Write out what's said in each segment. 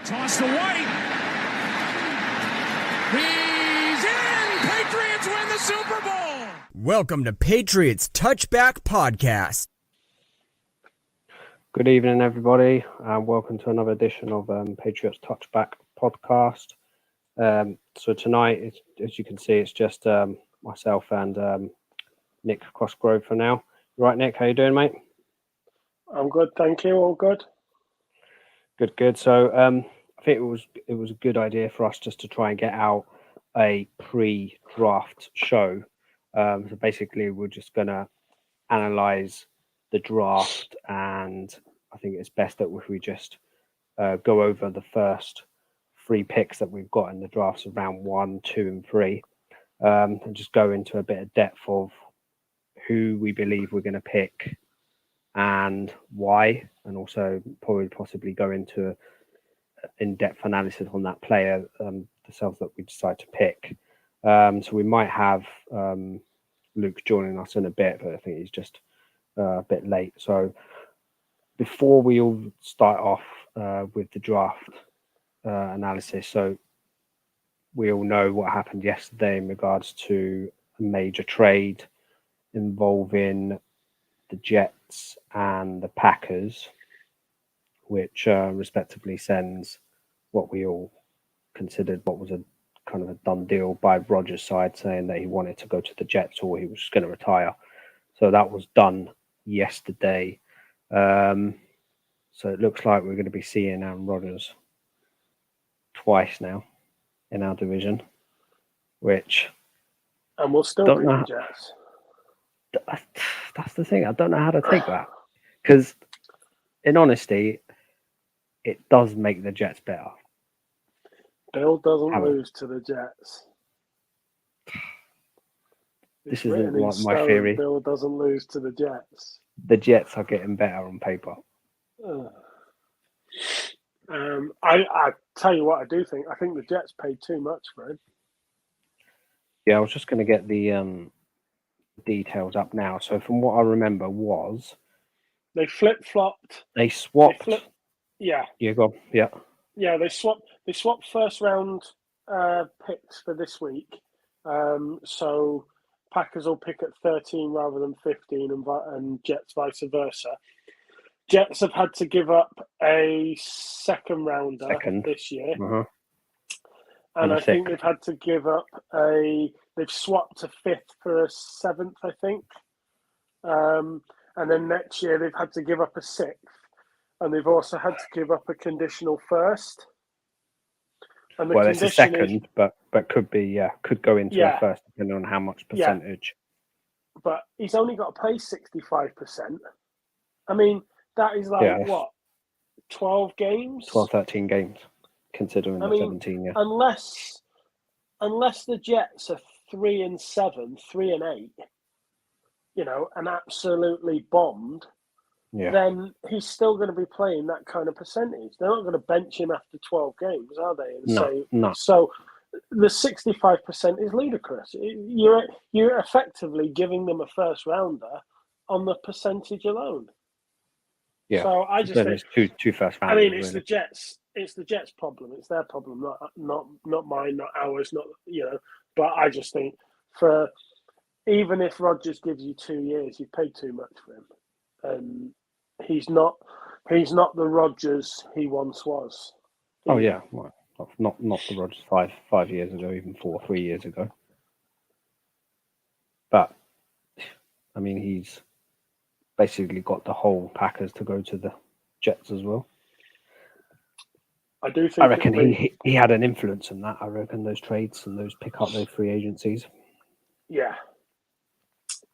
Toss to White. He's in! Patriots win the Super Bowl! Welcome to Patriots Touchback Podcast. Good evening, everybody. Welcome to another edition of Patriots Touchback Podcast. So tonight, as you can see, it's just myself and Nick Crossgrove for now. Right, Nick, how you doing, mate? I'm good, thank you. All good. Good. So I think it was a good idea for us just to try and get out a pre-draft show. So basically, we're just gonna analyze the draft, and I think it's best that if we just go over the first three picks that we've got in the drafts of round 1, 2, and 3, and just go into a bit of depth of who we believe we're going to pick and why, and also probably possibly go into in-depth analysis on that player themselves that we decide to pick. So we might have Luke joining us in a bit, but I think he's just a bit late. So before we all start off with the draft analysis, so we all know what happened yesterday in regards to a major trade involving the Jets and the Packers, which respectively sends what we all considered what was a kind of a done deal by Rodgers' side, saying that he wanted to go to the Jets or he was just going to retire. So that was done yesterday. So it looks like we're going to be seeing Aaron Rodgers twice now in our division, which And we'll still Don't beat know. the Jets. That's the thing. I don't know how to take that, because in honesty, it does make the Jets better. Bill doesn't Have it. lose to the Jets. This It's isn't written in like my stone, theory. Bill doesn't lose to the Jets. The Jets are getting better on paper. I tell you what, I do think. I think the Jets paid too much for him. Yeah, I was just going to get the details up now. So from what I remember was They flip-flopped. they swapped. Yeah, Yeah, go on. Yeah. yeah. They swapped first round picks for this week. So Packers will pick at 13 rather than 15, and Jets vice versa. Jets have had to give up a second rounder this year. Uh-huh. And And a I think sixth. they've had to give up they've swapped a fifth for a seventh, I think. And then next year they've had to give up a sixth. And they've also had to give up a conditional first. And the Well, it's a condition second, but could go into a Yeah. first depending on how much percentage. but he's only got to play 65%. I mean, that is like, Yeah. what, 12 games? 12, 13 games, considering I the mean, 17, yeah. Unless the Jets are 3-7, 3-8, and absolutely bombed, Yeah. then he's still going to be playing that kind of percentage. They're not going to bench him after 12 games, are they? And No. So the 65% is ludicrous. You're effectively giving them a first rounder on the percentage alone. Yeah. So I just Then think it's two first I rounders. mean, it's really. the Jets. It's the Jets' problem. It's their problem, not mine, not ours, not. But I just think even if Rodgers gives you 2 years, you've paid too much for him, and he's not the Rodgers he once was. Oh yeah, well, not the Rodgers 5 years ago, even 3 years ago. But I mean, he's basically got the whole Packers to go to the Jets as well. I do think. I reckon he had an influence in that. I reckon those trades and those pick up those free agencies. Yeah,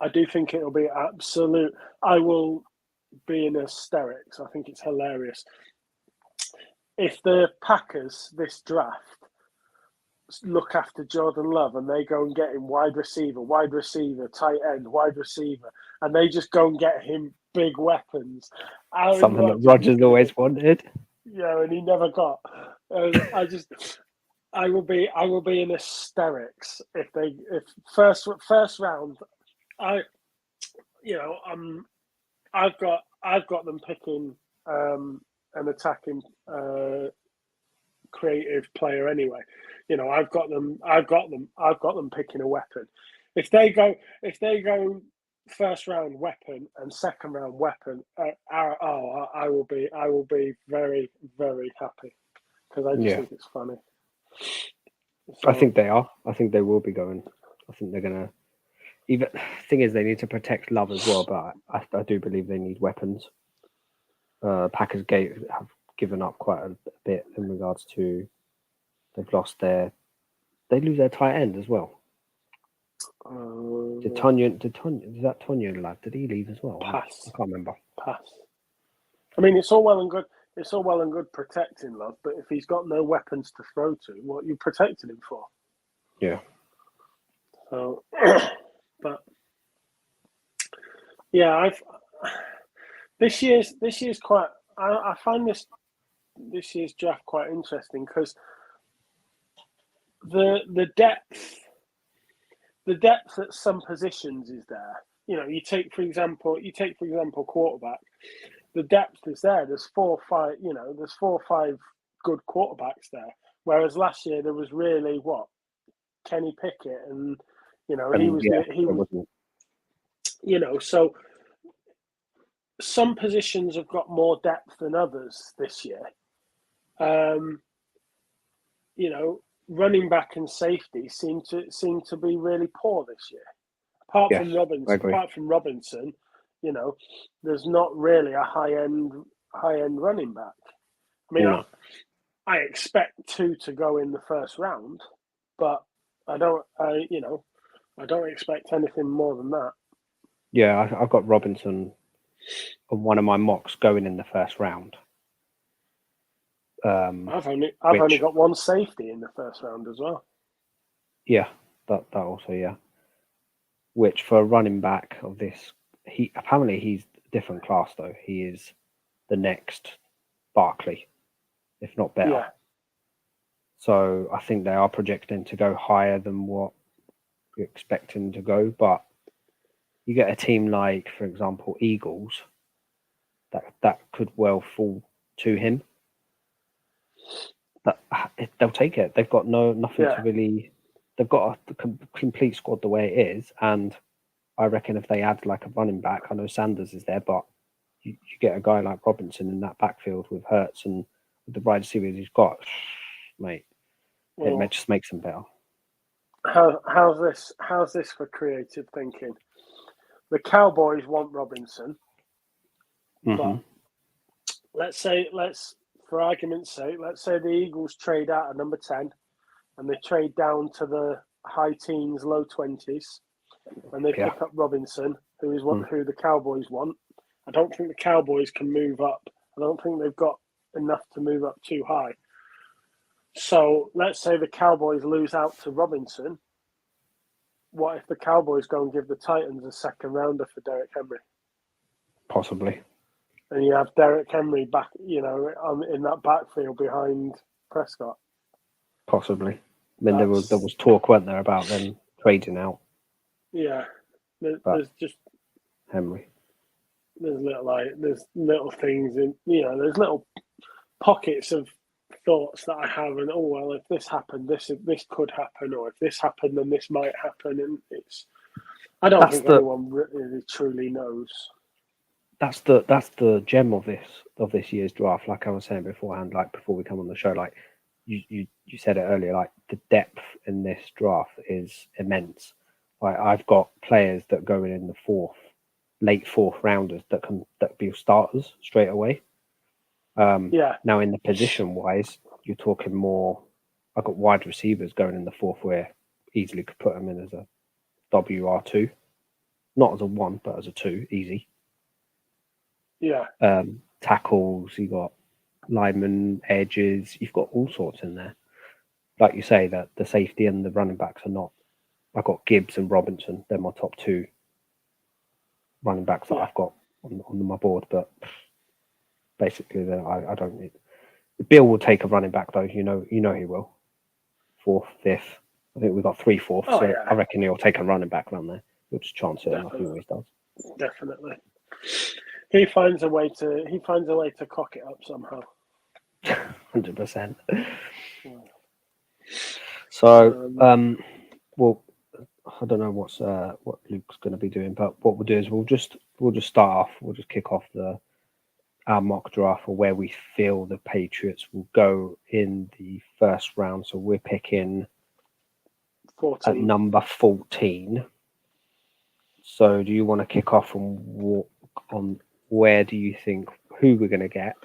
I do think it'll be absolute. I will be in hysterics. I think it's hilarious if the Packers this draft look after Jordan Love and they go and get him wide receiver, tight end, wide receiver, and they just go and get him big weapons. Something that Rodgers always wanted. Yeah, and he never got. I will be in hysterics if first round. I've got them picking an attacking creative player anyway. You know, I've got them picking a weapon. If they go first round weapon and second round weapon, I will be very, very happy because I just think it's funny. So, I think they are. I think they will be going. I think they're gonna. Even thing is, they need to protect Love as well, but I do believe they need weapons. Packers Gate have given up quite a bit in regards to they've lost they lose their tight end as well. Did that Tonyan lad? Did he leave as well? Pass. I can't remember. Pass. I mean, it's all well and good. It's all well and good protecting Love, but if he's got no weapons to throw to, what are you protecting him for? Yeah. So, but yeah, this year's quite. I find this year's draft quite interesting because the depth at some positions is there. You know, you take for example quarterback. The depth is there. There's 4 or 5 good quarterbacks there. Whereas last year there was really Kenny Pickett, and he was. You know, so some positions have got more depth than others this year. You know, running back and safety seem to be really poor this year. Apart from Robinson, you know, there's not really a high end running back. I mean, I expect 2 to go in the first round, but I don't expect anything more than that. Yeah, I've got Robinson on one of my mocks going in the first round. I've only got one safety in the first round as well. Yeah, that also, yeah. Which for a running back of this, he's a different class though. He is the next Barkley, if not better. Yeah. So I think they are projecting to go higher than what we're expecting to go. But you get a team like, for example, Eagles, that could well fall to him. They'll take it. They've got nothing to really. They've got a complete squad the way it is, and I reckon if they add like a running back, I know Sanders is there, but you get a guy like Robinson in that backfield with Hurts and with the wide receivers he's got, mate. It just makes them better. How's this for creative thinking? The Cowboys want Robinson, but for argument's sake, let's say the Eagles trade out at number 10 and they trade down to the high teens, low 20s, and they pick up Robinson, who the Cowboys want. I don't think the Cowboys can move up. I don't think they've got enough to move up too high. So let's say the Cowboys lose out to Robinson. What if the Cowboys go and give the Titans a second rounder for Derrick Henry? Possibly. And you have Derrick Henry back, in that backfield behind Prescott. Possibly. I mean, there was talk, weren't there, about them trading out. Yeah, there's just Henry. There's little things in, there's little pockets of thoughts that I have, and if this happened, this could happen, or if this happened, then this might happen, and I don't think anyone really truly knows. That's the gem of this year's draft. Like I was saying beforehand, like before we come on the show, like you said it earlier, like the depth in this draft is immense. Like I've got players that go in the late fourth rounders that be starters straight away. Now in the position wise, you're talking more. I've got wide receivers going in the fourth where easily could put them in as a WR2, not as a 1, but as a 2, easy. Yeah. Tackles, you got linemen, edges, you've got all sorts in there. Like you say, that the safety and the running backs are not. I've got Gibbs and Robinson. They're my top 2 running backs that I've got on my board. But basically, I don't need. Bill will take a running back though. You know he will. 4th, 5th. I think we've got 3 4ths. I reckon he'll take a running back around there. He'll just chance it, and he always does. Definitely. He finds a way to cock it up somehow. 100%. So, well, I don't know what Luke's going to be doing, but what we'll do is we'll just start off. We'll just kick off our mock draft for where we feel the Patriots will go in the first round. So we're picking 14. at number 14. So do you want to kick off on where do you think who we're going to get,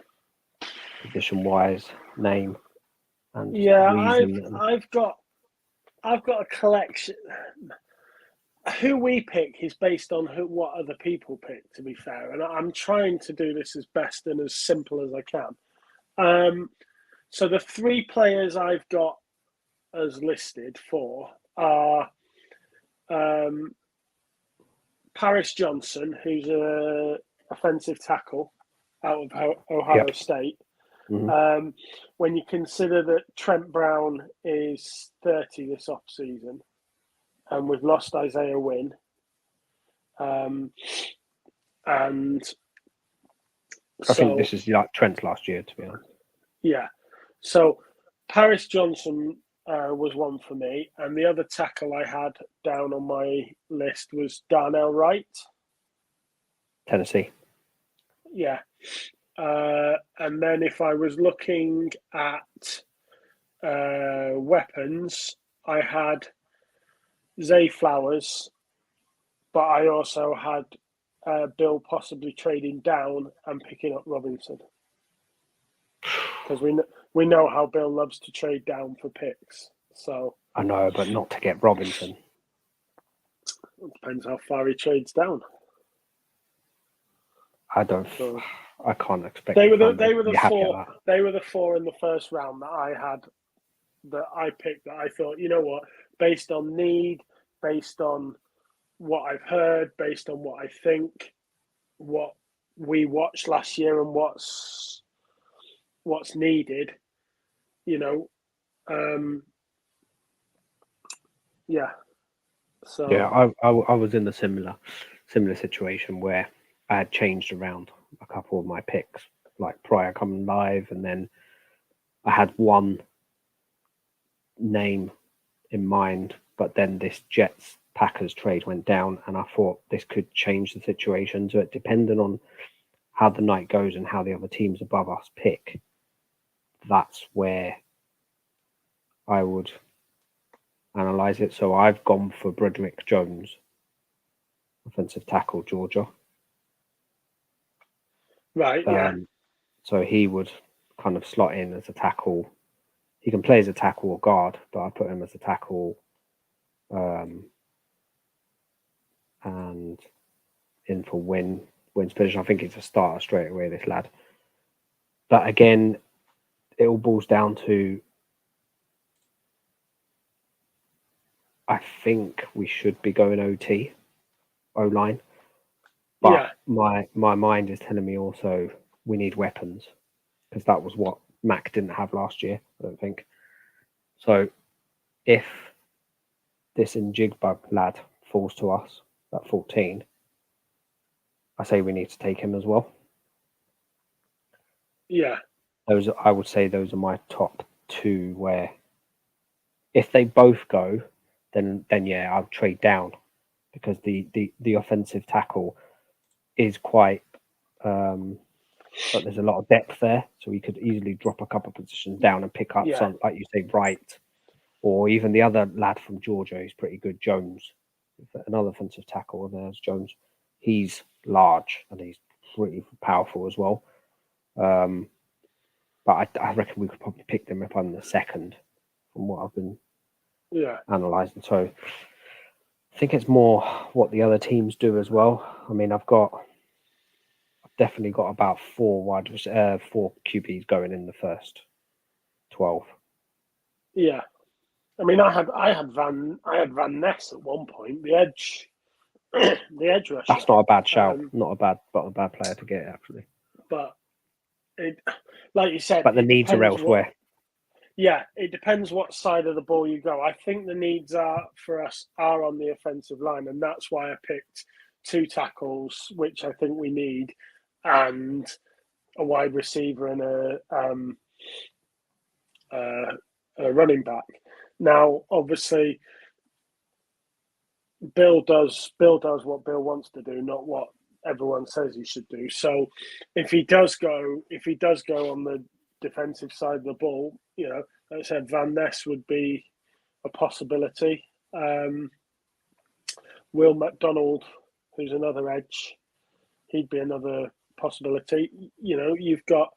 position wise, name, and reason? I've got a collection. Who we pick is based on what other people pick, to be fair, and I'm trying to do this as best and as simple as I can. So the 3 players I've got as listed for are Paris Johnson, who's a offensive tackle out of Ohio State. Mm-hmm. When you consider that Trent Brown is 30 this off season, and we've lost Isaiah Wynn, and I think this is like Trent's last year, to be honest. Yeah, so Paris Johnson was one for me, and the other tackle I had down on my list was Darnell Wright, Tennessee. Yeah. And then if I was looking at weapons, I had Zay Flowers, but I also had Bill possibly trading down and picking up Robinson, because we know how Bill loves to trade down for picks. So I know, but not to get Robinson. It depends how far he trades down. I can't expect. They were the 4 in the first round that I picked. That I thought, you know what, based on need, based on what I've heard, based on what I think, what we watched last year, and what's needed, yeah. So yeah, I was in a similar situation where I had changed around a couple of my picks, like prior coming live, and then I had one name in mind, but then this Jets Packers trade went down, and I thought this could change the situation. So it depended on how the night goes and how the other teams above us pick. That's where I would analyze it. So I've gone for Broderick Jones, offensive tackle, Georgia. Right, yeah. So he would kind of slot in as a tackle. He can play as a tackle or guard, but I put him as a tackle, and in for Wynn's position. I think he's a starter straight away, this lad. But again, it all boils down to, I think we should be going OT, O-line. But my mind is telling me also we need weapons, because that was what Mac didn't have last year, I don't think. So if this Njigbug lad falls to us at 14, I say we need to take him as well. Yeah. I would say those are my top 2, where if they both go, then yeah, I'll trade down, because the offensive tackle is quite but there's a lot of depth there, so we could easily drop a couple of positions down and pick up some, like you say, Wright, or even the other lad from Georgia who's pretty good, Jones, another offensive tackle. There's Jones. He's large and he's pretty powerful as well. But I reckon we could probably pick them up on the second, from what I've been analysing. So I think it's more what the other teams do as well. I mean, I've definitely got about 4 QBs going in the first 12. Yeah, I mean, I had Van Ness at one point. The edge rusher. That's not a bad shout. Not a bad player to get, actually. But it, like you said, but the needs are elsewhere. It depends what side of the ball you go. I think the needs for us are on the offensive line, and that's why I picked 2 tackles, which I think we need, and wide receiver and a running back. Now, obviously, Bill does what Bill wants to do, not what everyone says he should do. So, if he does go on the defensive side of the ball, like I said, Van Ness would be a possibility. Will McDonald, who's another edge, he'd be another possibility. You've got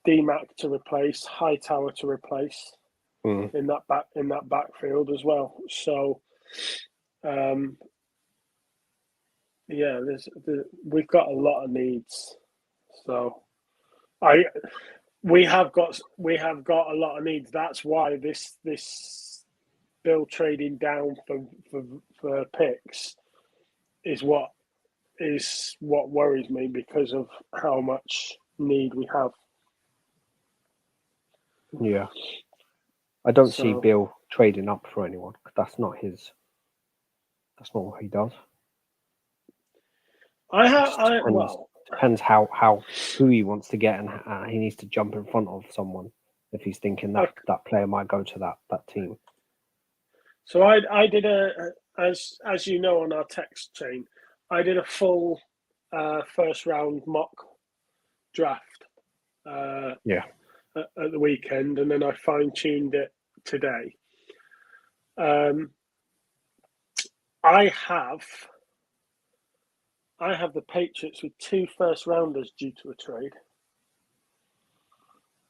D-Mac to replace, Hightower to replace in that backfield as well. So, we've got a lot of needs. So, we have got a lot of needs. That's why this Bill trading down for picks is what worries me, because of how much need we have. Yeah. I don't see Bill trading up for anyone. That's not what he does. Depends who he wants to get, and he needs to jump in front of someone if he's thinking that player might go to that team. So I did as you know, on our text chain, I did a full first round mock draft. At the weekend, and then I fine tuned it today. I have the Patriots with 2 first rounders due to a trade.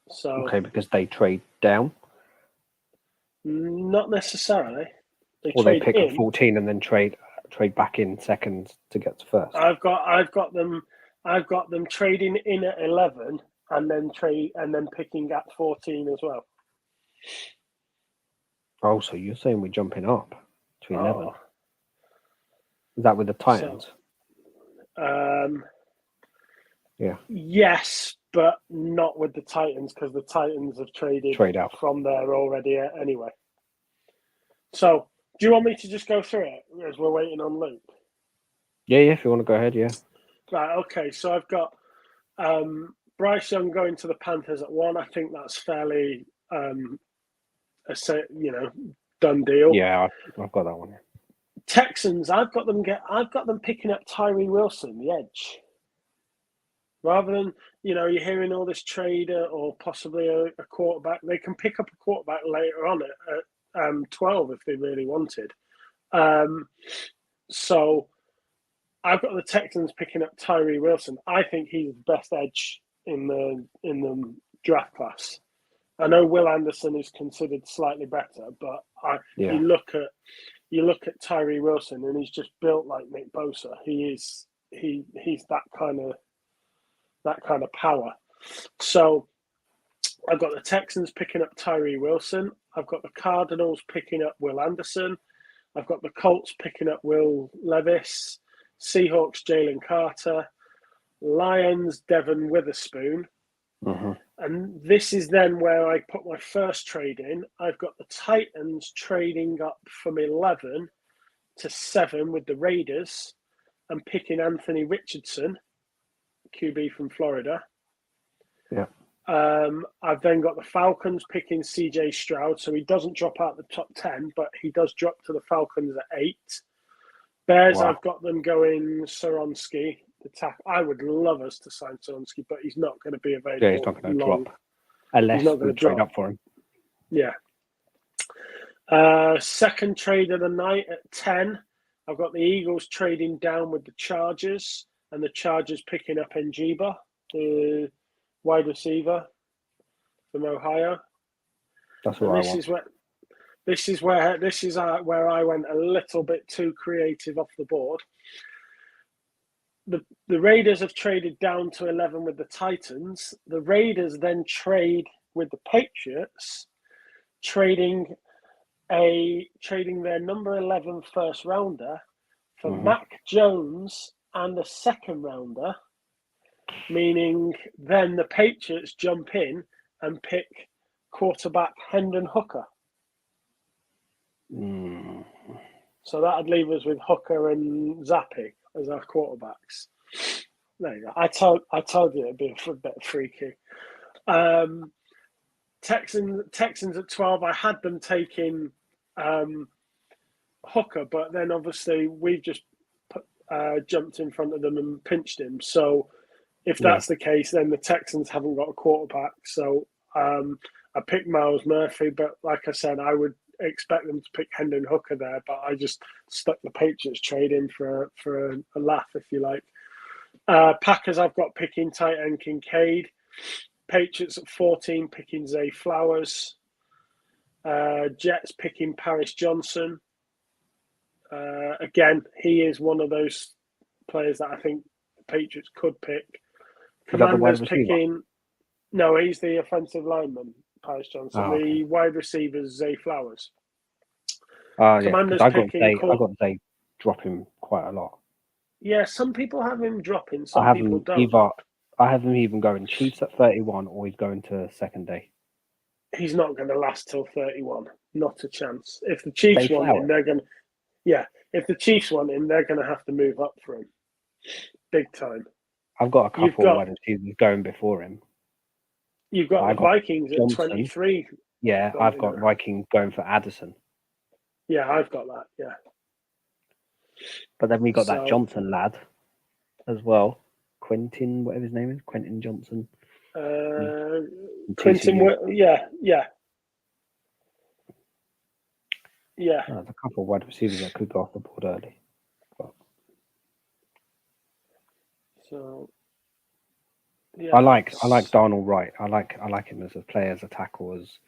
So okay, because they trade down. Not necessarily. They pick up 14 and then trade back in seconds to get to first. I've got them trading in at 11 and then picking at 14 as well. Oh, so you're saying we're jumping up to 11? Is that with the Titans? Yeah. Yes, but not with the Titans, because the Titans have trade out from there already anyway. So, do you want me to just go through it as we're waiting on Luke? Yeah, if you want to go ahead, yeah. Right, okay. So I've got Bryce Young going to the Panthers at 1. I think that's fairly, done deal. Yeah, I've got that one. Texans, I've got them picking up Tyree Wilson, the edge. Rather than, you're hearing all this trader or possibly a quarterback, they can pick up a quarterback later on at 12 if they really wanted. So I've got the Texans picking up Tyree Wilson. I think he's the best edge in the draft class. I know Will Anderson is considered slightly better, but you look at Tyree Wilson and he's just built like Nick Bosa. He's that kind of power. So I've got the Texans picking up Tyree Wilson. I've got the Cardinals picking up Will Anderson. I've got the Colts picking up Will Levis. Seahawks, Jalen Carter. Lions, Devon Witherspoon. Mm-hmm. And this is then where I put my first trade in. I've got the Titans trading up from 11 to 7 with the Raiders and picking Anthony Richardson, QB from Florida. Yeah. I've then got the Falcons picking CJ Stroud, so he doesn't drop out the top 10, but he does drop to the Falcons at 8. Bears, wow. I've got them going Soronsky. I would love us to sign Soronsky, but he's not going to be available. Yeah, he's not going to drop unless we trade up for him. Yeah. Second trade of the night at 10. I've got the Eagles trading down with the Chargers, and the Chargers picking up Njiba, the wide receiver from Ohio. That's what I want. This is where I went a little bit too creative off the board. The Raiders have traded down to 11 with the Titans. The Raiders then trade with the Patriots, trading their number 11 first rounder for Mac Jones and a second rounder, meaning then the Patriots jump in and pick quarterback Hendon Hooker. So that'd leave us with Hooker and Zappi as our quarterbacks. There you go. I told you it'd be a bit freaky. Texans at 12. I had them taking Hooker, but then obviously we've just jumped in front of them and pinched him. So if that's the case, then the Texans haven't got a quarterback. So I picked Miles Murphy, but like I said, I would expect them to pick Hendon Hooker there. But I just stuck the Patriots trade in for a laugh, if you like. Packers, I've got picking tight end Kincaid. Patriots at 14, picking Zay Flowers. Jets picking Paris Johnson. Again, he is one of those players that I think the Patriots could pick. Commanders picking. No, he's the offensive lineman, Paris Johnson. Oh, okay. The wide receivers, Zay Flowers. Commanders picking. I got Zay dropping quite a lot. Yeah, some people have him dropping. Some people don't. I have him even going Chiefs at 31, or he's going to second day. He's not going to last till 31. Not a chance. If the Chiefs want him, they're going to. Yeah, if the Chiefs want him, they're going to have to move up for him. Big time. I've got a couple of wide receivers going before him. You've got the Vikings at 23. Yeah, I've got Vikings going for Addison. Yeah, I've got that, yeah. But then we got that Johnson lad as well. Quentin, whatever his name is. Quentin Johnson. Quentin, yeah. There's a couple of wide receivers that could go off the board early. But... So, yeah. I like Darnold Wright. I like him as a player, as a tackle. As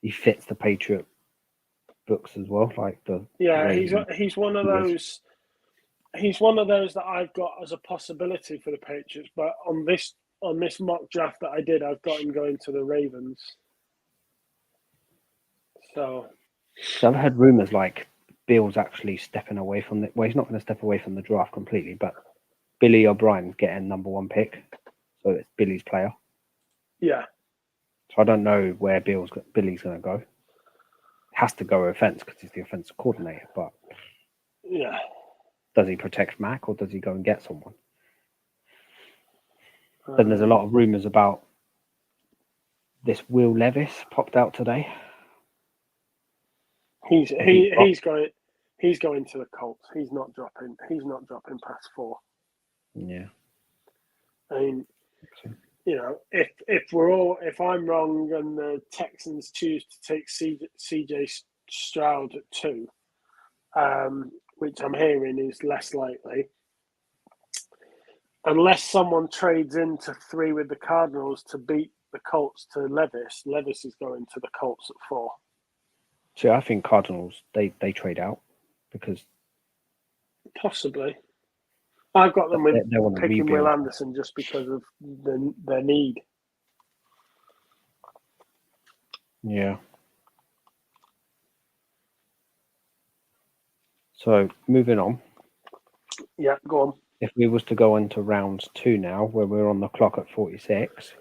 he fits the Patriot books as well. He's one of those. He's one of those that I've got as a possibility for the Patriots. But on this mock draft that I did, I've got him going to the Ravens. So I've heard rumors like Bill's actually stepping away from the. Well, he's not going to step away from the draft completely, but Billy O'Brien's getting number 1 pick, so it's Billy's player. Yeah. So I don't know where Billy's going to go. Has to go offense because he's the offensive coordinator, but yeah. Does he protect Mac or does he go and get someone? Then there's a lot of rumors about this. Will Levis popped out today. He's going to the Colts. He's not dropping past 4. Yeah. I mean, if I'm wrong and the Texans choose to take CJ Stroud at 2, which I'm hearing is less likely, unless someone trades into 3 with the Cardinals to beat the Colts to Levis. Levis is going to the Colts at 4. So I think Cardinals they trade out because possibly. I've got them with picking Will Anderson just because of their need. Yeah. So moving on. Yeah, go on. If we was to go into round 2 now, where we're on the clock at 46.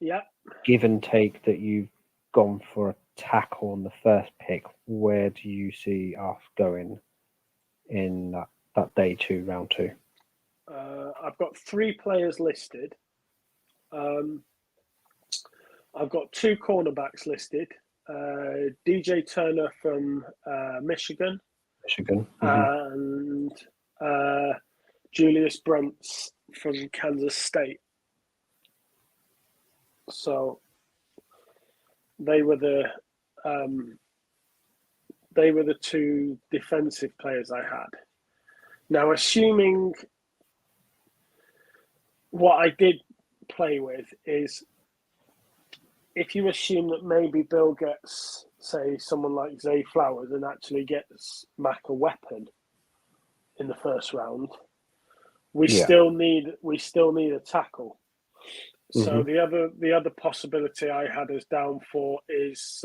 Yeah. Give and take that you've gone for a tackle on the first pick, where do you see us going in that day 2, round 2? I've got 3 players listed. I've got 2 cornerbacks listed. DJ Turner from Michigan. Mm-hmm. And Julius Brents from Kansas State. So they were the 2 defensive players I had. Now, assuming what I did play with is if you assume that maybe Bill gets, say, someone like Zay Flowers and actually gets Mac a weapon in the first round, we still need a tackle. So the other possibility I had as down for is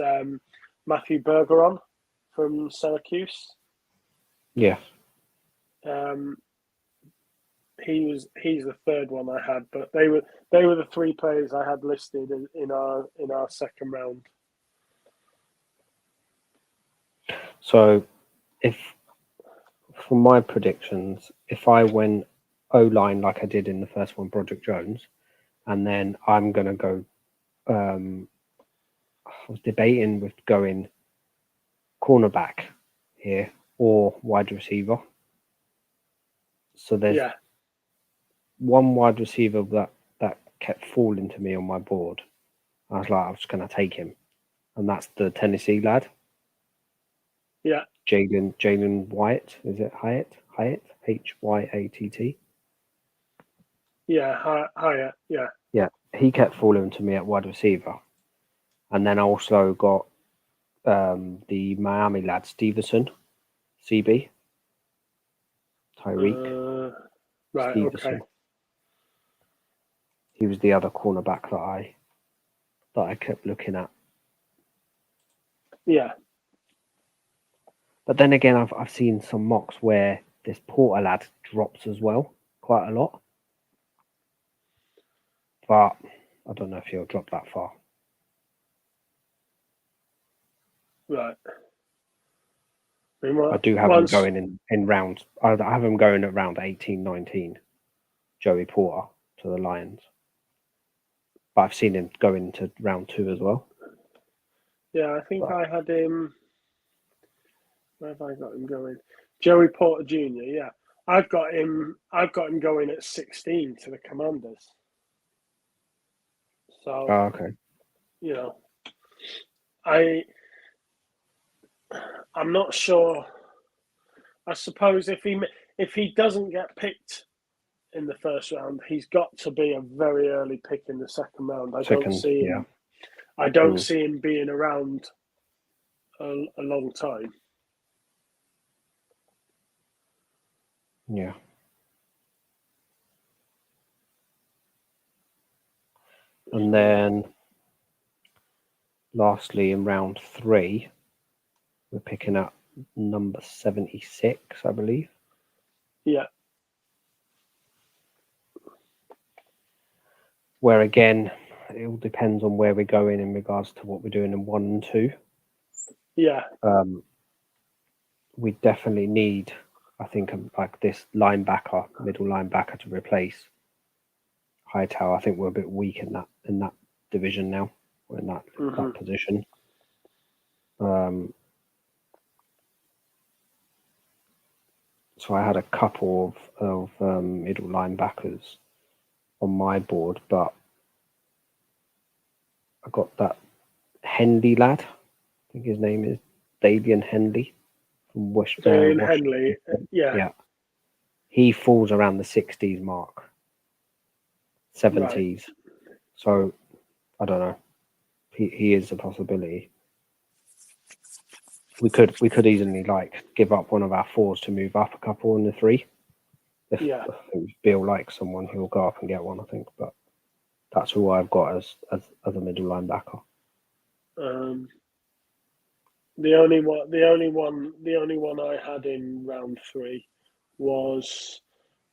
Matthew Bergeron from Syracuse. Yeah. He's the third one I had, but they were the 3 players I had listed in our second round. So, if for my predictions, if I went O-line like I did in the first one, Broderick Jones, and then I'm going to go. I was debating with going cornerback here or wide receiver. So there's one wide receiver that kept falling to me on my board. I was like, I was going to take him, and that's the Tennessee lad. Yeah. Jalen Wyatt. Is it Hyatt? Hyatt. Yeah, Hyatt. Yeah. Yeah, he kept falling to me at wide receiver, and then I also got the Miami lad Stevenson, CB. Tyreek Right. Stevenson. Okay. He was the other cornerback that I kept looking at. Yeah. But then again, I've seen some mocks where this Porter lad drops as well, quite a lot. But I don't know if he'll drop that far. Right. I do have him going in rounds. I have him going at round 18, 19, Joey Porter to the Lions. But I've seen him go into round 2 as well. Yeah, I think I had him. Where have I got him going? Joey Porter Jr. Yeah, I've got him going at 16 to the Commanders. So, okay. You know, I'm not sure. I suppose if he doesn't get picked in the first round, he's got to be a very early pick in the second round. I don't see him being around a long time. Yeah. And then lastly, in round 3, we're picking up number 76, I believe. Yeah. Where again, it all depends on where we're going in regards to what we're doing in 1 and 2. Yeah. We definitely need, I think, like this middle linebacker to replace Hightower. I think we're a bit weak in that division now, or in that position. So I had a couple of middle linebackers on my board, but I got that Henley lad. I think his name is Dalian Henley from Dalian Henley. Yeah. He falls around the 60s mark, 70s. Right. So I don't know. He is a possibility. We could easily give up one of our 4s to move up a couple in the 3. If Bill likes someone, he'll go up and get one, I think. But that's who I've got as a middle linebacker. The only one I had in round 3 was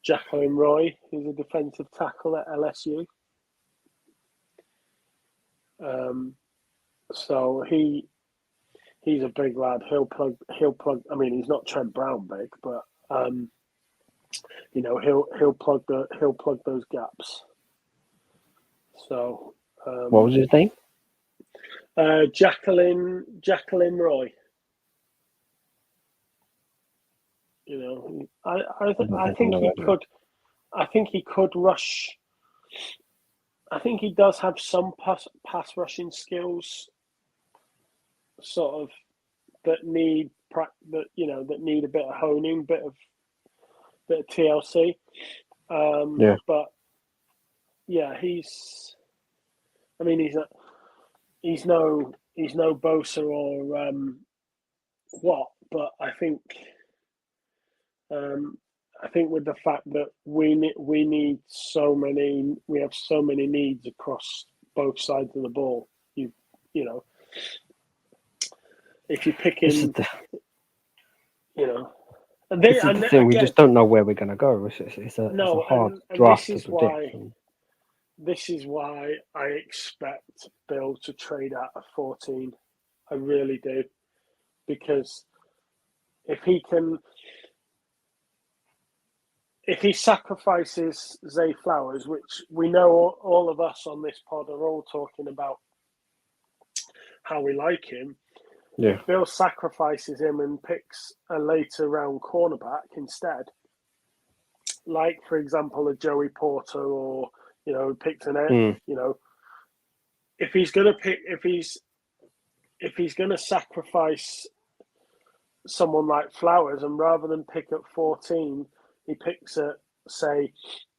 Jacqueline Roy, who's a defensive tackle at LSU. So he's a big lad. He'll plug. I mean, he's not Trent Brown big, but he'll plug those gaps. So what was his name? Jacqueline Roy. I think he could. I think he could rush. I think he does have some pass rushing skills, sort of that need a bit of honing, bit of TLC. But yeah, he's no Bosa or what, but I think with the fact that we have so many needs across both sides of the ball, if you pick in, this is the thing. We just don't know where we're going to go. It's a hard draft to predict. This is why I expect Bill to trade out of 14. I really do, because if he can if he sacrifices Zay Flowers, which we know all of us on this pod are all talking about how we like him, Yeah. if Bill sacrifices him and picks a later round cornerback instead, like for example a Joey Porter, or picks if he's going to sacrifice someone like Flowers, and rather than pick at 14, he picks at say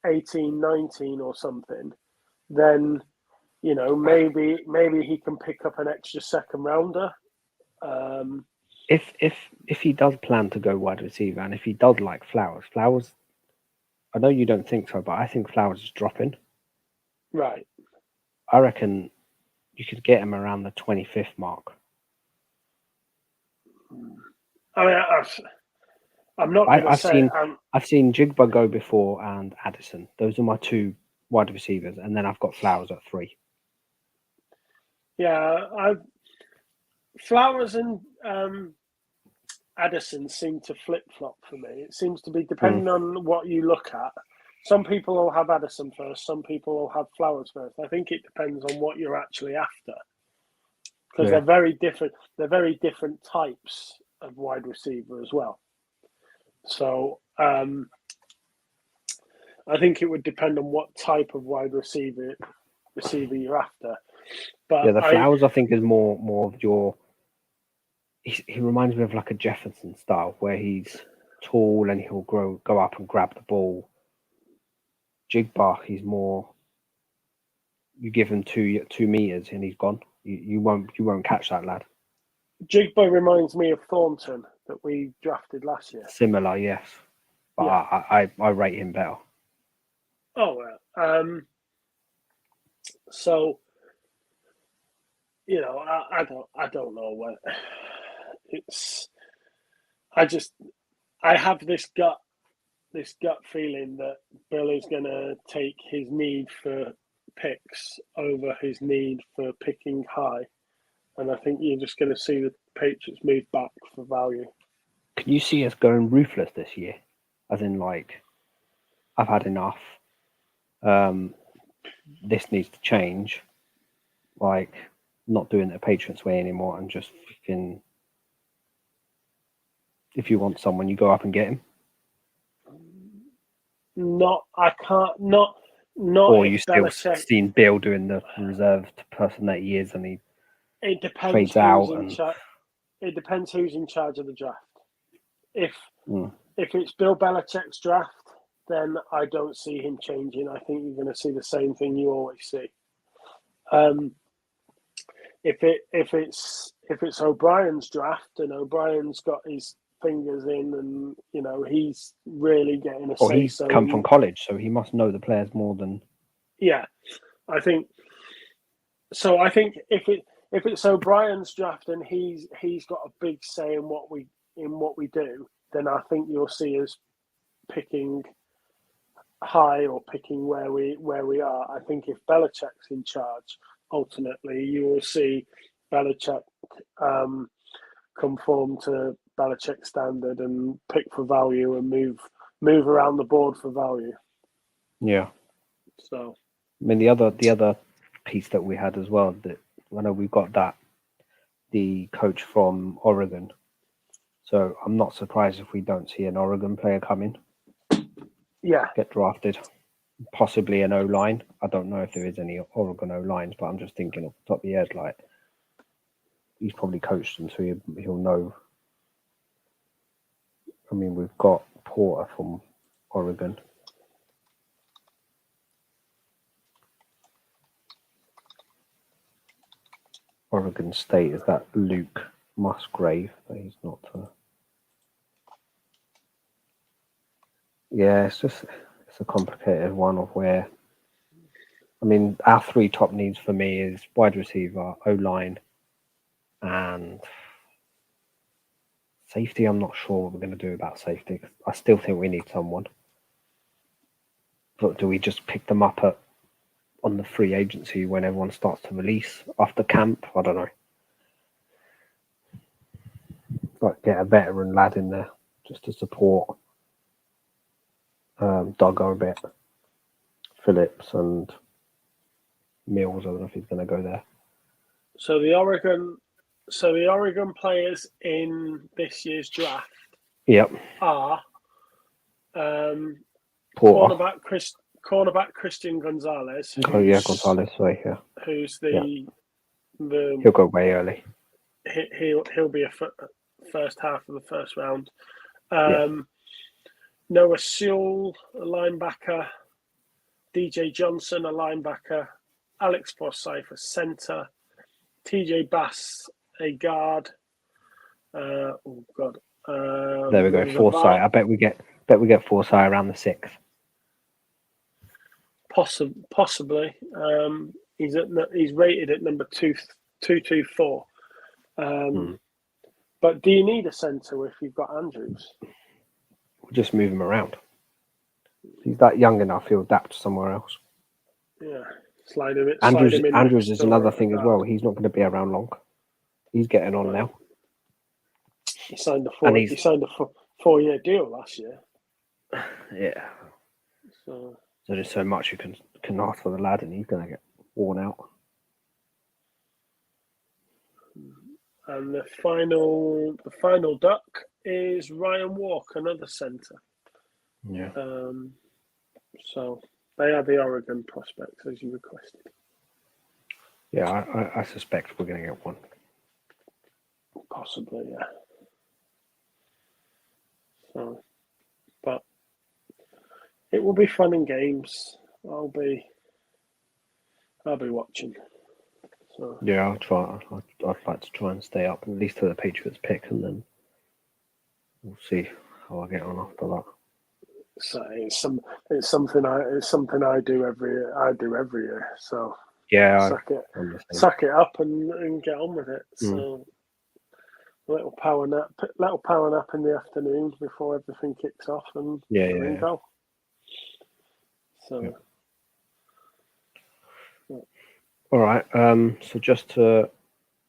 18, 19 or something, then maybe he can pick up an extra second rounder. If he does plan to go wide receiver, and if he does like Flowers, I know you don't think so, but I think Flowers is dropping. Right. I reckon you could get him around the 25th mark. I mean, I'm not going to say. I've seen Jigba go before and Addison. Those are my two wide receivers, and then I've got Flowers at 3. Yeah, Flowers and Addison seem to flip-flop for me. It seems to be depending on what you look at. Some people will have Addison first, some people will have Flowers first. I think it depends on what you're actually after, because they're very different. They're very different types of wide receiver as well. So I think it would depend on what type of wide receiver you're after. But yeah, the Flowers I think is more of your. He reminds me of like a Jefferson style, where he's tall and he'll go up and grab the ball. Jigba, he's more. You give him 2 meters and he's gone. You won't catch that lad. Jigba reminds me of Thornton that we drafted last year. Similar, yes, but yeah. I rate him better. Oh well. So I don't know what it's. I have this gut feeling that Bill is going to take his need for picks over his need for picking high, and I think you're just going to see the Patriots move back for value. Can you see us going ruthless this year? As in, like, I've had enough. This needs to change. Like, not doing it the Patriots way anymore, and just freaking. If you want someone, you go up and get him. I can't. Not. Or you still seen Bill doing the reserved person that he is, and he trades out. It depends who's in charge of the draft. If it's Bill Belichick's draft, then I don't see him changing. I think you're going to see the same thing you always see. If it's O'Brien's draft and O'Brien's got his fingers in, and he's really getting a say. Or he's come from college, so he must know the players more than. Yeah, I think so. I think if it's O'Brien's draft and he's got a big say in what we do, then I think you'll see us picking high or picking where we are. I think if Belichick's in charge, ultimately you will see Belichick conform to Belichick standard and pick for value and move around the board for value. Yeah. So, I mean, the other piece that we had as well, that I know we've got the coach from Oregon. So I'm not surprised if we don't see an Oregon player come in. Yeah. Get drafted. Possibly an O-line. I don't know if there is any Oregon O-lines, but I'm just thinking off the top of the head, like, he's probably coached them, so he'll know. I mean, we've got Porter from Oregon. Oregon State, is that Luke Musgrave? But he's not. Yeah, it's a complicated one of where. I mean, our 3 top needs for me is wide receiver, O-line, and safety. I'm not sure what we're going to do about safety. I still think we need someone. But do we just pick them up on the free agency when everyone starts to release after camp? I don't know. Like, get a veteran lad in there just to support. Dogger a bit. Phillips and Mills. I don't know if he's going to go there. So the Oregon players in this year's draft Yep. are Porter. cornerback Christian Gonzalez. Gonzalez. Sorry, yeah. Who's He'll go way early. He'll be a first half of the first round. Noah Sewell, a linebacker. DJ Johnson, a linebacker. Alex Forsyth, a center. TJ Bass, a guard. There we go. Forsyth. I bet we get Forsyth around the 6th. Possibly. He's rated at number 224. But do you need a centre if you've got Andrews? We'll just move him around. If he's that young enough, he'll adapt somewhere else. Yeah, slide him in. Andrews is another thing as well. He's not going to be around long. He's getting on now. He signed a 4-year deal last year. Yeah. So there's so much you can ask for the lad, and he's going to get worn out. And the final duck is Ryan Walk, another centre. Yeah. So they are the Oregon prospects, as you requested. Yeah, I suspect we're going to get one. Possibly, yeah. So, but it will be fun and games. I'll be watching. So yeah, I'll try. I'd like to try and stay up at least to the Patriots pick, and then we'll see how I get on after that. So it's something I do every year. So yeah, suck it up and get on with it. So a little power nap in the afternoon before everything kicks off, and go. So. Yeah. All right. So just to,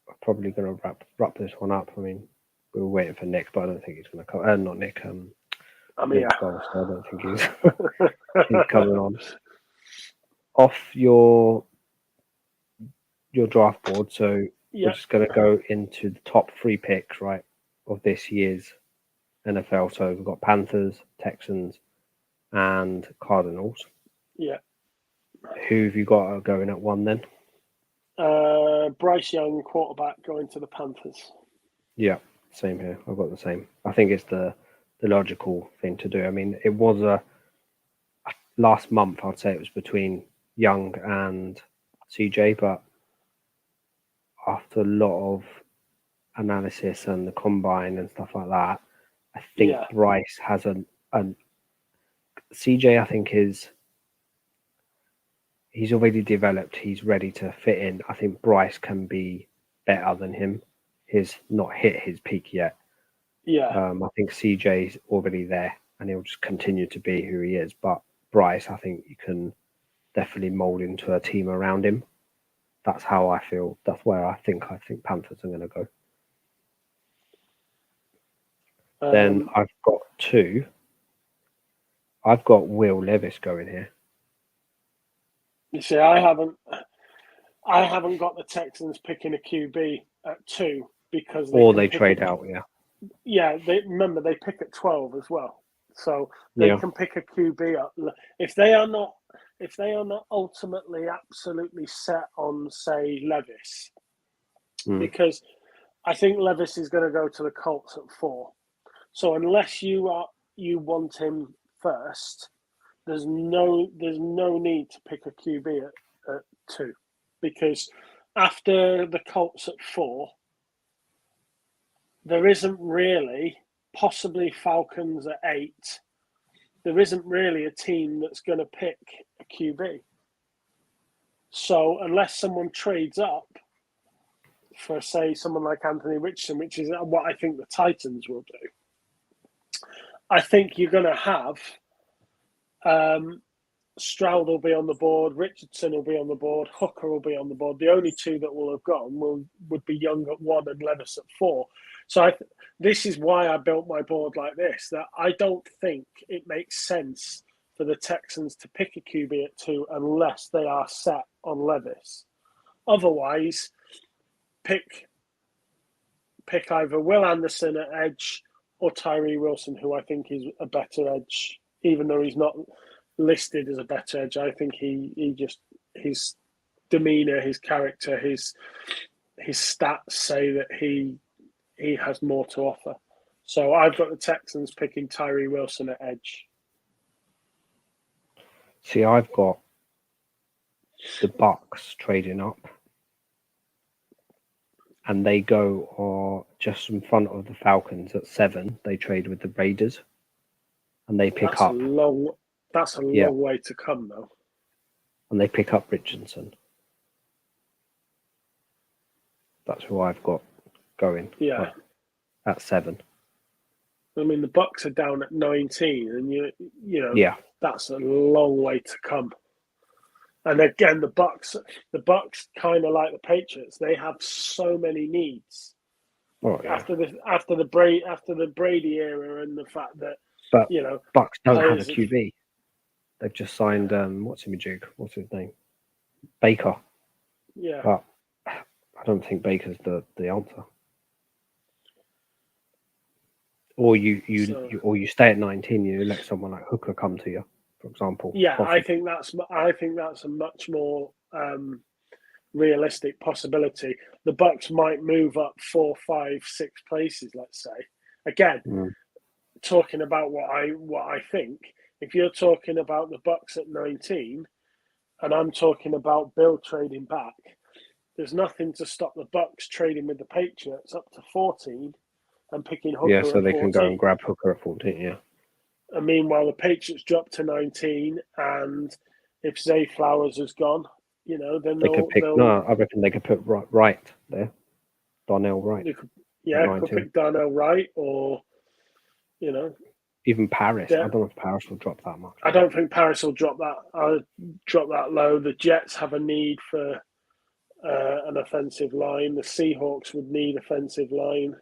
I'm probably going to wrap this one up. I mean, we were waiting for Nick, but I don't think he's going to come. Not Nick. I don't think he's coming on. Off your draft board. So we're just going to go into the top 3 picks, right, of this year's NFL. So we've got Panthers, Texans, and Cardinals. Yeah. Who have you got going at 1 then? Bryce Young, quarterback, going to the Panthers. Yeah, same here. I've got the same. I think it's the logical thing to do. I mean, it was last month, I'd say it was between Young and CJ, but after a lot of analysis and the combine and stuff like that, I think Bryce has a CJ, I think he's already developed. He's ready to fit in. I think Bryce can be better than him. He's not hit his peak yet. Yeah. I think CJ's already there, and he'll just continue to be who he is. But Bryce, I think you can definitely mold into a team around him. That's how I feel. That's where I think Panthers are going to go. Then I've got 2. I've got Will Levis going here. You see, I haven't got the Texans picking a QB at 2 because they trade out. Yeah, they pick at 12 as well, so they can pick a QB up if they are not ultimately absolutely set on, say, Levis, because I think Levis is going to go to the Colts at 4. So unless you want him first, there's no need to pick a QB at 2, because after the Colts at 4, there isn't really, possibly Falcons at 8. There isn't really a team that's going to pick a QB. So unless someone trades up for, say, someone like Anthony Richardson, which is what I think the Titans will do, I think you're going to have Stroud will be on the board, Richardson will be on the board, Hooker will be on the board. The only 2 that will have gone would be Young at 1 and Levis at 4. So this is why I built my board like this, that I don't think it makes sense for the Texans to pick a QB at 2 unless they are set on Levis. Otherwise, pick either Will Anderson at edge or Tyree Wilson, who I think is a better edge, even though he's not listed as a better edge. I think he just, his demeanor, his character, his stats say that he has more to offer. So I've got the Texans picking Tyree Wilson at edge. See, I've got the Bucks trading up, and they go just in front of the Falcons at 7. They trade with the Raiders, and they pick up. That's a long way to come, though. And they pick up Richardson. That's who I've got going. Yeah, at 7. I mean, the Bucks are down at 19, and you know, that's a long way to come. And again, the Bucks kind of like the Patriots. They have so many needs after the Brady era, and the fact that Bucks don't have a QB. They've just signed what's his name? Baker. Yeah, but I don't think Baker's the answer. Or you stay at 19. You let someone like Hooker come to you, for example. Yeah, I think that's a much more realistic possibility. The Bucks might move up 4, 5, 6 places. Let's say again, talking about what I think. If you're talking about the Bucks at 19, and I'm talking about Bill trading back, there's nothing to stop the Bucks trading with the Patriots up to 14. And picking Hooker at 14. So they can go and grab Hooker at 14, yeah. And meanwhile, the Patriots drop to 19, and if Zay Flowers has gone, then they could pick. No, I reckon they could put Wright there, Darnell Wright. Could pick Darnell Wright, or even Paris. I don't know if Paris will drop that much. I don't think Paris will drop that low. The Jets have a need for an offensive line. The Seahawks would need offensive line.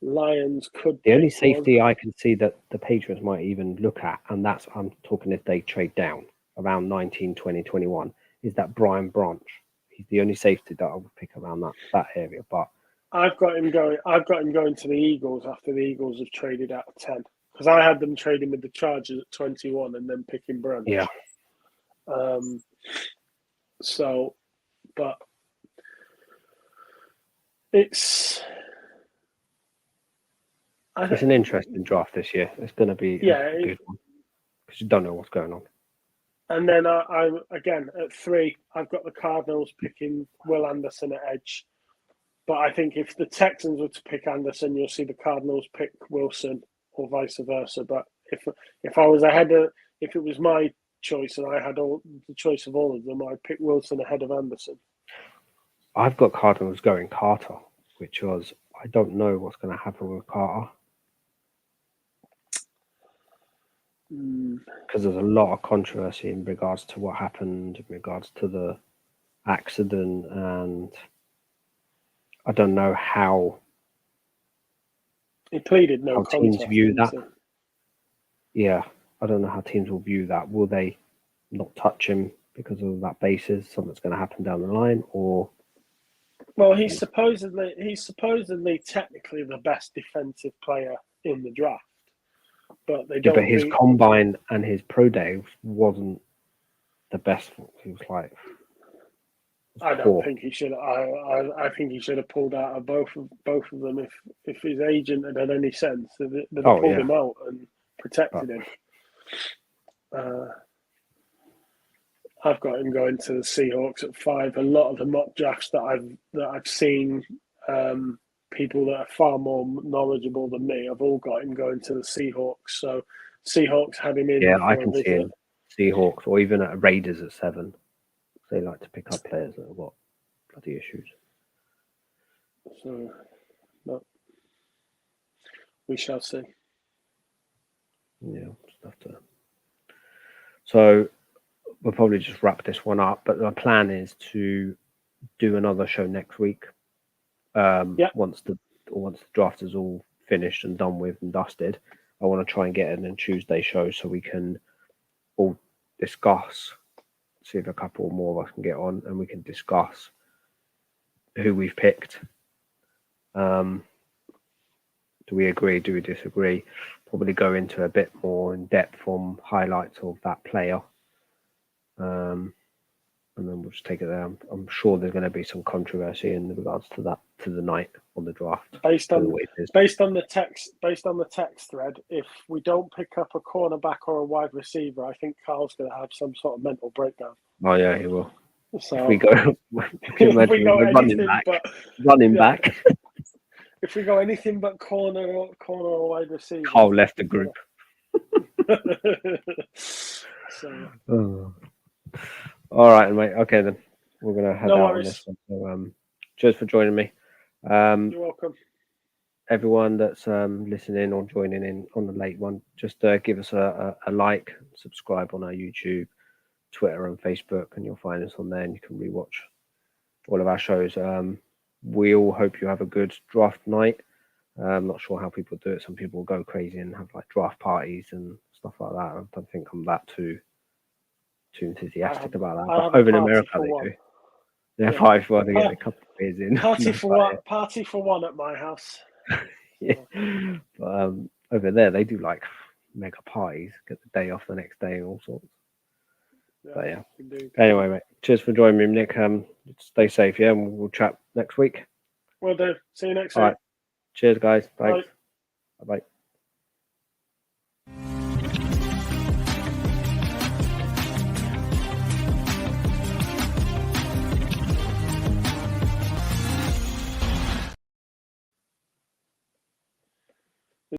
Lions could. The only safety I can see that the Patriots might even look at, and that's, I'm talking if they trade down around 19, 20, 21, is that Brian Branch. He's the only safety that I would pick around that area. But I've got him going to the Eagles after the Eagles have traded out of 10, because I had them trading with the Chargers at 21 and then picking Branch. Yeah. So, but it's an interesting draft this year. It's going to be a good one because you don't know what's going on. And then I'm again at 3. I've got the Cardinals picking Will Anderson at edge, but I think if the Texans were to pick Anderson, you'll see the Cardinals pick Wilson or vice versa. But if I was if it was my choice and I had the choice of all of them, I'd pick Wilson ahead of Anderson. I've got Cardinals going Carter, which was, I don't know what's going to happen with Carter. Because there's a lot of controversy in regards to what happened, in regards to the accident, and I don't know how he pleaded no contest. Teams view that. Yeah, I don't know how teams will view that. Will they not touch him because of that basis? Something's going to happen down the line, or? Well, he's supposedly technically the best defensive player in the draft. But they don't. But his combine and his pro day wasn't the best. He was like, I don't think he should. I think he should have pulled out of both of them if his agent had any sense. They'd have pulled him out and protected him. I've got him going to the Seahawks at 5. A lot of the mock drafts that I've seen. People that are far more knowledgeable than me, I've all got him going to the Seahawks. So Seahawks had him in. Yeah, I can see him. Seahawks, or even at Raiders at 7. They like to pick up players that have got bloody issues. So, but we shall see. Yeah, stuff to. So we'll probably just wrap this one up. But the plan is to do another show next week. Once or once the draft is all finished and done with and dusted, I want to try and get in a Tuesday show so we can all discuss, see if a couple more of us can get on and we can discuss who we've picked. Do we agree? Do we disagree? Probably go into a bit more in depth from highlights of that player. And then we'll just take it there. I'm sure there's going to be some controversy in regards to that, to the night on the draft. Based on the text thread, if we don't pick up a cornerback or a wide receiver, I think Carl's going to have some sort of mental breakdown. Oh yeah, he will. So if we go, running back. If we go anything but corner or wide receiver, Carl left the group. So. Oh. All right, mate. Okay, then we're gonna head out on this one. So, cheers for joining me. You're welcome. Everyone that's listening or joining in on the late one, just give us a like, subscribe on our YouTube, Twitter, and Facebook, and you'll find us on there, and you can rewatch all of our shows. We all hope you have a good draft night. I'm not sure how people do it. Some people go crazy and have like draft parties and stuff like that. I don't think I'm that too enthusiastic about that. But over in America, they do. Yeah, party for one to get a couple of beers in. Party for one at my house. Yeah. But over there, they do like mega parties, get the day off the next day and all sorts. Yeah, but yeah. indeed. Anyway, mate, cheers for joining me, Nick. Stay safe, yeah, and we'll chat next week. Will do. See you next week. All right. Cheers, guys. Thanks. Bye. Bye.